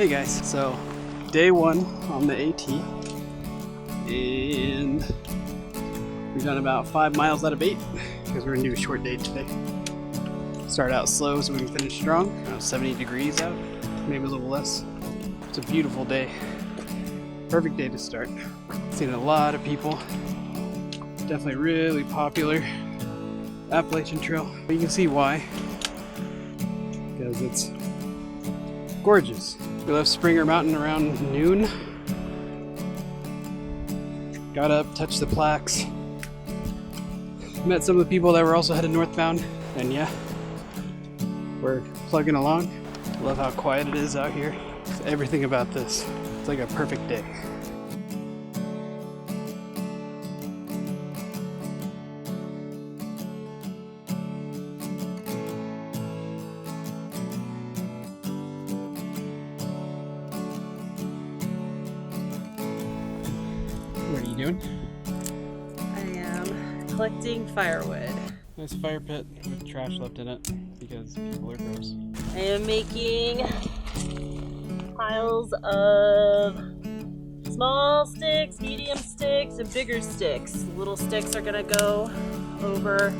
Hey guys, so day one on the AT, and we've done about 5 miles out of 8 because we're gonna do a short day today. Start out slow so we can finish strong. 70 degrees out, maybe a little less. It's a beautiful day. Perfect day to start. Seen a lot of people. Definitely really popular Appalachian Trail. You can see why, because it's gorgeous. We left Springer Mountain around noon. Got up, touched the plaques. Met some of the people that were also headed northbound, and yeah, we're plugging along. Love how quiet it is out here. Everything about this, it's like a perfect day. What are you doing? I am collecting firewood. Nice fire pit with trash left in it because people are gross. I am making piles of small sticks, medium sticks, and bigger sticks. The little sticks are gonna go over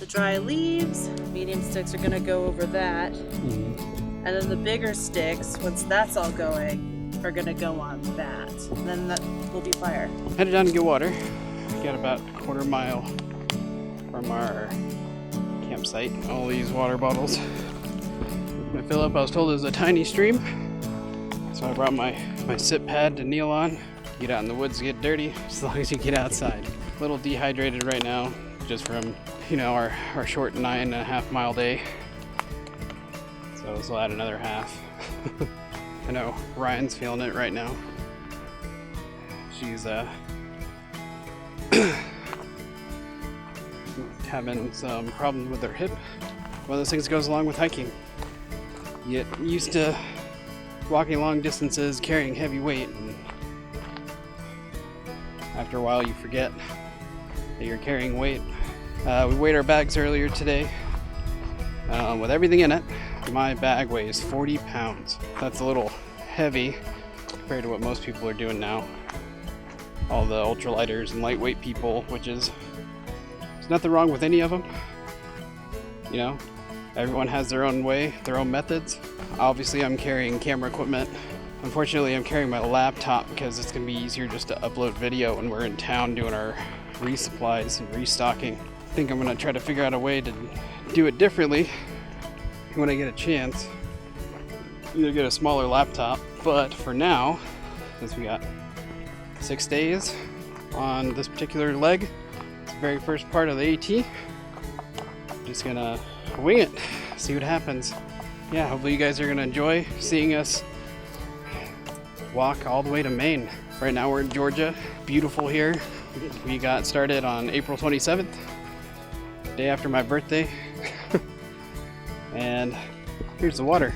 the dry leaves. Medium sticks are gonna go over that. And then the bigger sticks, once that's all going, are gonna go on that. And then that will be fire. Headed down to get water. Got about a quarter mile from our campsite. All these water bottles. When I fill up, I was told it was a tiny stream. So I brought my sit pad to kneel on. Get out in the woods, get dirty, as long as you get outside. A little dehydrated right now, just from, our short 9.5 mile day. So this will add another half. I know Ryan's feeling it right now. She's having some problems with her hip. One of those things goes along with hiking. You get used to walking long distances, carrying heavy weight, and after a while you forget that you're carrying weight. We weighed our bags earlier today. With everything in it, my bag weighs 40 pounds. That's a little heavy compared to what most people are doing now. All the ultralighters and lightweight people, which is, there's nothing wrong with any of them. Everyone has their own way, their own methods. Obviously I'm carrying camera equipment. Unfortunately I'm carrying my laptop because it's gonna be easier just to upload video when we're in town doing our resupplies and restocking. I think I'm gonna try to figure out a way to do it differently when I get a chance. Either get a smaller laptop, but for now, since we got 6 days on this particular leg, it's the very first part of the AT, I'm just gonna wing it, see what happens. Yeah, hopefully you guys are gonna enjoy seeing us walk all the way to Maine. Right now we're in Georgia, beautiful here. We got started on April 27th, day after my birthday. And here's the water.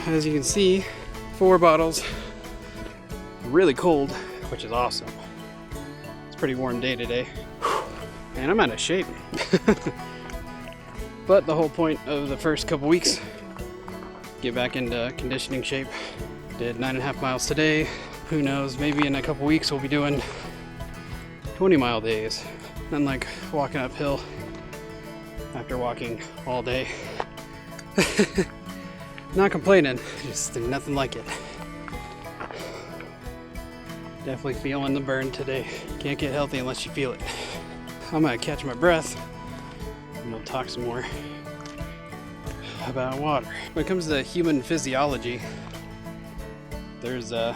As you can see, 4 bottles. Really cold, which is awesome. It's a pretty warm day today. And I'm out of shape. But the whole point of the first couple weeks, get back into conditioning shape. Did 9.5 miles today. Who knows, maybe in a couple weeks we'll be doing 20-mile days. Nothing like walking uphill after walking all day. Not complaining, just nothing like it. Definitely feeling the burn today. Can't get healthy unless you feel it. I'm gonna catch my breath and we'll talk some more about water. When it comes to human physiology, there's the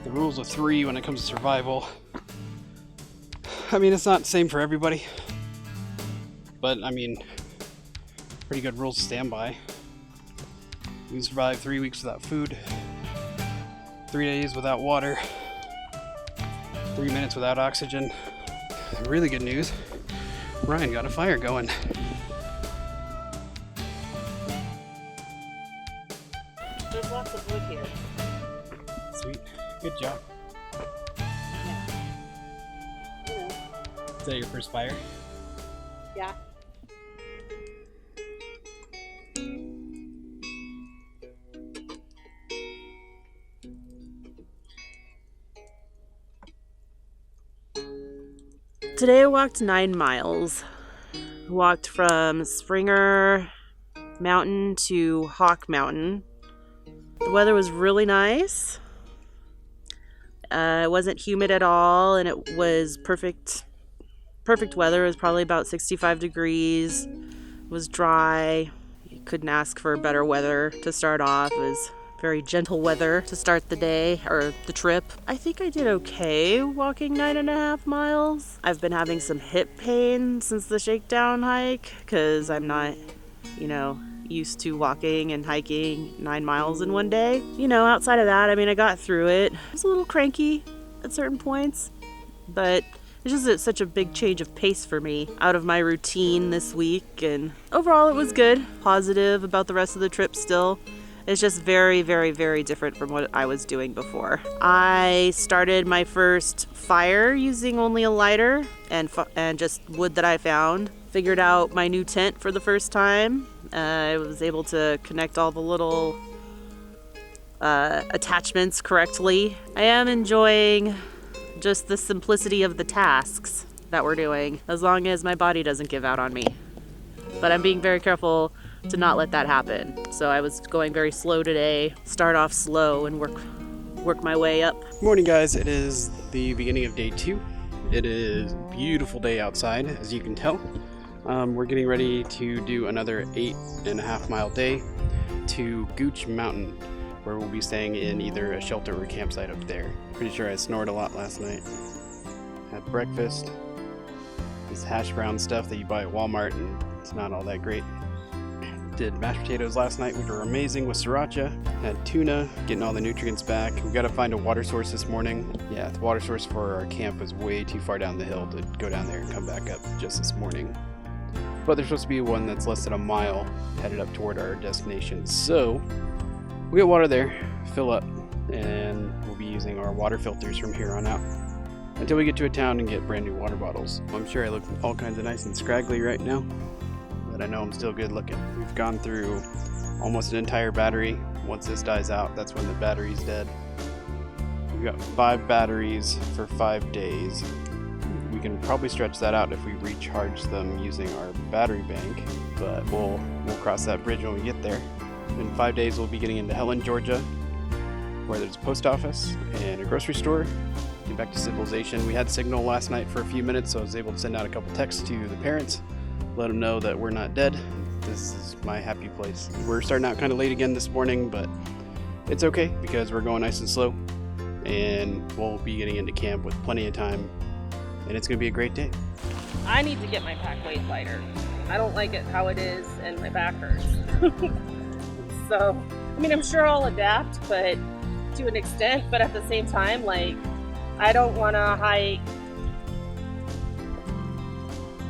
rules of 3 when it comes to survival. I mean, it's not the same for everybody, but pretty good rules to stand by. You can survive 3 weeks without food, 3 days without water, 3 minutes without oxygen. Really good news, Ryan got a fire going. There's lots of wood here. Sweet, good job. Is that your first fire? Yeah. Today I walked 9 miles. Walked from Springer Mountain to Hawk Mountain. The weather was really nice. It wasn't humid at all, and it was perfect weather. It was probably about 65 degrees. It was dry. You couldn't ask for better weather to start off. It was very gentle weather to start the day, or the trip. I think I did okay walking 9.5 miles. I've been having some hip pain since the shakedown hike, because I'm not, used to walking and hiking 9 miles in one day. Outside of that, I got through it. I was a little cranky at certain points, but it's just such a big change of pace for me out of my routine this week, and overall it was good. Positive about the rest of the trip still. It's just very, very, very different from what I was doing before. I started my first fire using only a lighter and just wood that I found. Figured out my new tent for the first time. I was able to connect all the little attachments correctly. I am enjoying just the simplicity of the tasks that we're doing, as long as my body doesn't give out on me. But I'm being very careful to not let that happen. So I was going very slow today. Start off slow and work my way up. Morning, guys. It is the beginning of day 2. It is a beautiful day outside, as you can tell. We're getting ready to do another 8.5 mile day to Gooch Mountain, where we'll be staying in either a shelter or a campsite up there. Pretty sure I snored a lot last night. Had breakfast. This hash brown stuff that you buy at Walmart, and it's not all that great. Did mashed potatoes last night, which were amazing, with sriracha. Had tuna, getting all the nutrients back. We've got to find a water source this morning. Yeah, the water source for our camp was way too far down the hill to go down there and come back up just this morning. But there's supposed to be one that's less than a mile headed up toward our destination. So we got water there, fill up, and we'll be using our water filters from here on out until we get to a town and get brand new water bottles. I'm sure I look all kinds of nice and scraggly right now, but I know I'm still good looking. We've gone through almost an entire battery. Once this dies out, that's when the battery's dead. We've got 5 batteries for 5 days. We can probably stretch that out if we recharge them using our battery bank, but we'll cross that bridge when we get there. In 5 days, we'll be getting into Helen, Georgia, where there's a post office and a grocery store. Get back to civilization. We had signal last night for a few minutes, so I was able to send out a couple texts to the parents, let them know that we're not dead. This is my happy place. We're starting out kind of late again this morning, but it's okay because we're going nice and slow, and we'll be getting into camp with plenty of time, and it's going to be a great day. I need to get my pack weight lighter. I don't like it how it is, and my back hurts. So, I'm sure I'll adapt, but to an extent, but at the same time, I don't want to hike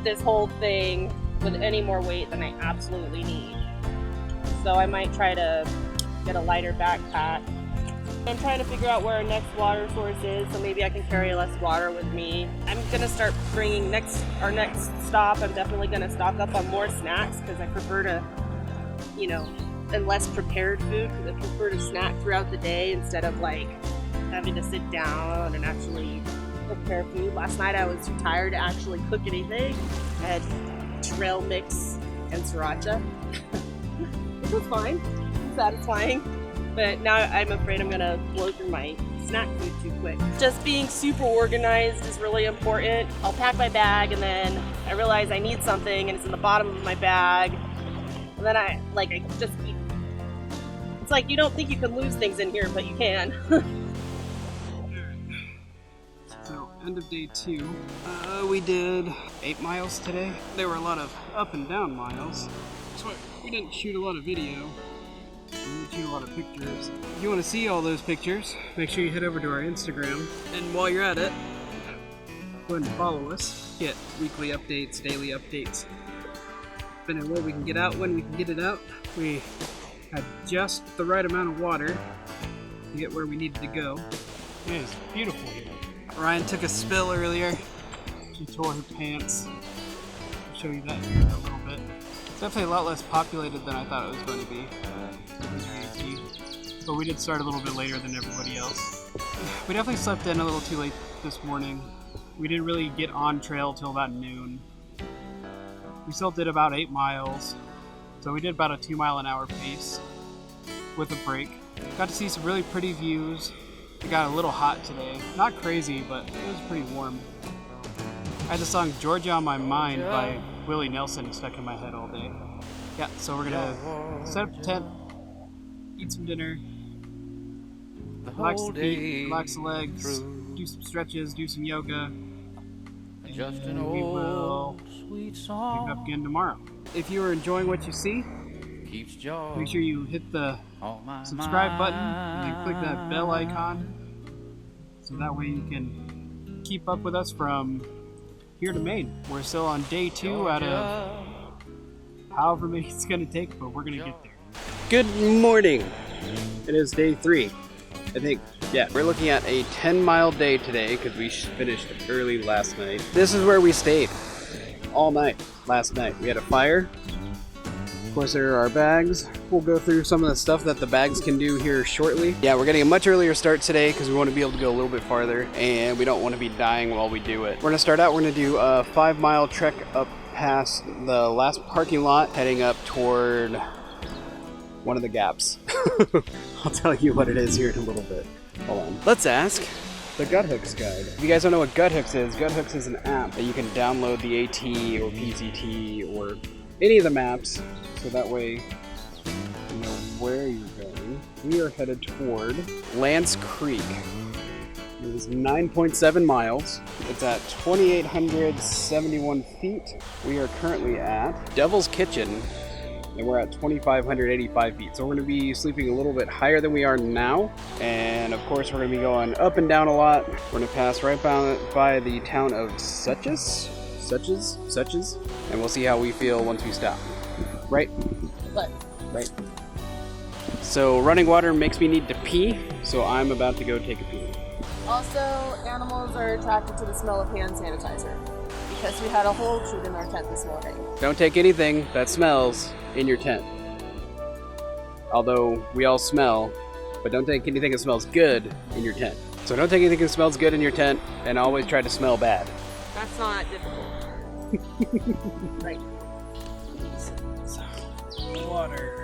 this whole thing with any more weight than I absolutely need. So I might try to get a lighter backpack. I'm trying to figure out where our next water source is, so maybe I can carry less water with me. I'm going to start bringing our next stop, I'm definitely going to stock up on more snacks, because I prefer to, and less prepared food, because I prefer to snack throughout the day instead of having to sit down and actually prepare food. Last night I was too tired to actually cook anything. I had trail mix and sriracha. It was fine. It was satisfying. But now I'm afraid I'm gonna blow through my snack food too quick. Just being super organized is really important. I'll pack my bag and then I realize I need something and it's in the bottom of my bag. And then I just keep. It's like you don't think you can lose things in here, but you can. So, end of day 2. We did 8 miles today. There were a lot of up and down miles. So we didn't shoot a lot of video. We didn't shoot a lot of pictures. If you want to see all those pictures, make sure you head over to our Instagram. And while you're at it, go ahead and follow us. Get weekly updates, daily updates. Depending on where we can get out, when we can get it out. We had just the right amount of water to get where we needed to go. It is beautiful here. Ryan took a spill earlier. She tore her pants. I'll show you that here in a little bit. It's definitely a lot less populated than I thought it was going to be. But we did start a little bit later than everybody else. We definitely slept in a little too late this morning. We didn't really get on trail till about noon. We still did about 8 miles. So we did about a 2-mile-an-hour pace with a break. Got to see some really pretty views. It got a little hot today. Not crazy, but it was pretty warm. I had the song Georgia on My Mind by Willie Nelson stuck in my head all day. Yeah, so we're gonna set up the tent, eat some dinner, relax the feet, relax the legs, do some stretches, do some yoga, and we will pick up again tomorrow. If you are enjoying what you see, make sure you hit the subscribe button and then click that bell icon so that way you can keep up with us from here to Maine. We're still on day 2 out of however many it's going to take, but we're going to get there. Good morning. It is day 3, I think. Yeah, we're looking at a 10-mile day today because we finished early last night. This is where we stayed all night last night. We had a fire. Of course, there are our bags. We'll go through some of the stuff that the bags can do here shortly. Yeah, we're getting a much earlier start today because we want to be able to go a little bit farther and we don't want to be dying while we do it. We're going to start out, we're going to do a 5-mile trek up past the last parking lot, heading up toward one of the gaps. I'll tell you what it is here in a little bit. Hold on. Let's ask the Guthooks guide. If you guys don't know what Guthooks is an app that you can download the AT or PCT or any of the maps, so that way you know where you're going. We are headed toward Lance Creek. It is 9.7 miles. It's at 2,871 feet. We are currently at Devil's Kitchen, and we're at 2,585 feet. So we're going to be sleeping a little bit higher than we are now. And of course, we're going to be going up and down a lot. We're going to pass right by the town of Suches, and we'll see how we feel once we stop. Right? Right. So running water makes me need to pee, so I'm about to go take a pee. Also, animals are attracted to the smell of hand sanitizer because we had a hole shoot in our tent this morning. Don't take anything that smells in your tent. Although we all smell, but don't take anything that smells good in your tent. So don't take anything that smells good in your tent, and always try to smell bad. That's not difficult. Right. So, water.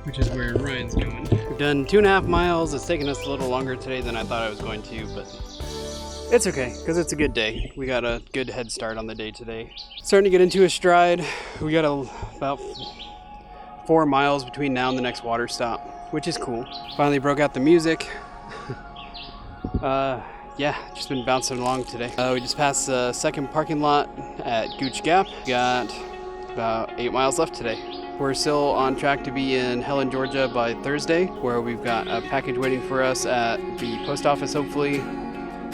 Which is where Ryan's going. We've done 2.5 miles. It's taken us a little longer today than I thought I was going to, but it's okay, because it's a good day. We got a good head start on the day today. Starting to get into a stride. We got about 4 miles between now and the next water stop, which is cool. Finally broke out the music. Yeah, just been bouncing along today. We just passed the second parking lot at Gooch Gap. Got about 8 miles left today. We're still on track to be in Helen, Georgia by Thursday, where we've got a package waiting for us at the post office, hopefully,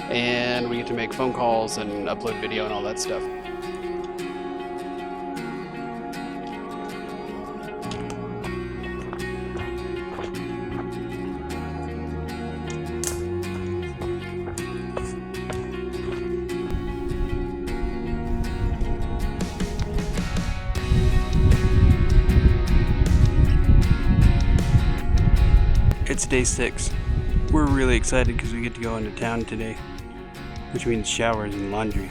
and we get to make phone calls and upload video and all that stuff. It's day 6. We're really excited because we get to go into town today, which means showers and laundry.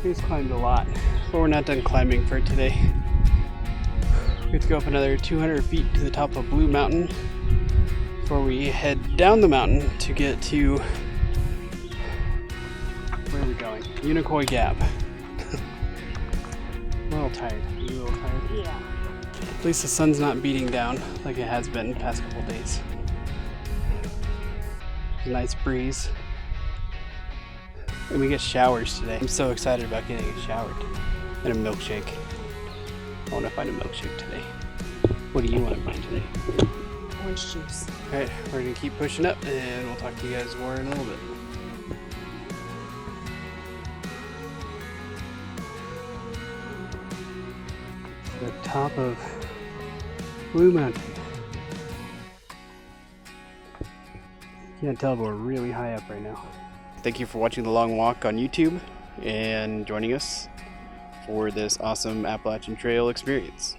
We just climbed a lot, but we're not done climbing for today. We have to go up another 200 feet to the top of Blue Mountain before we head down the mountain to get to, where are we going? Unicoi Gap. I'm a little tired. Are you a little tired? Yeah. At least the sun's not beating down like it has been the past couple days. A nice breeze. And we get showers today. I'm so excited about getting a shower and a milkshake. I want to find a milkshake today. What do you want to find today? Orange juice. Alright, we're going to keep pushing up and we'll talk to you guys more in a little bit. the top of Blue Mountain. Can't tell, but we're really high up right now. Thank you for watching The Long Walk on YouTube and joining us for this awesome Appalachian Trail experience.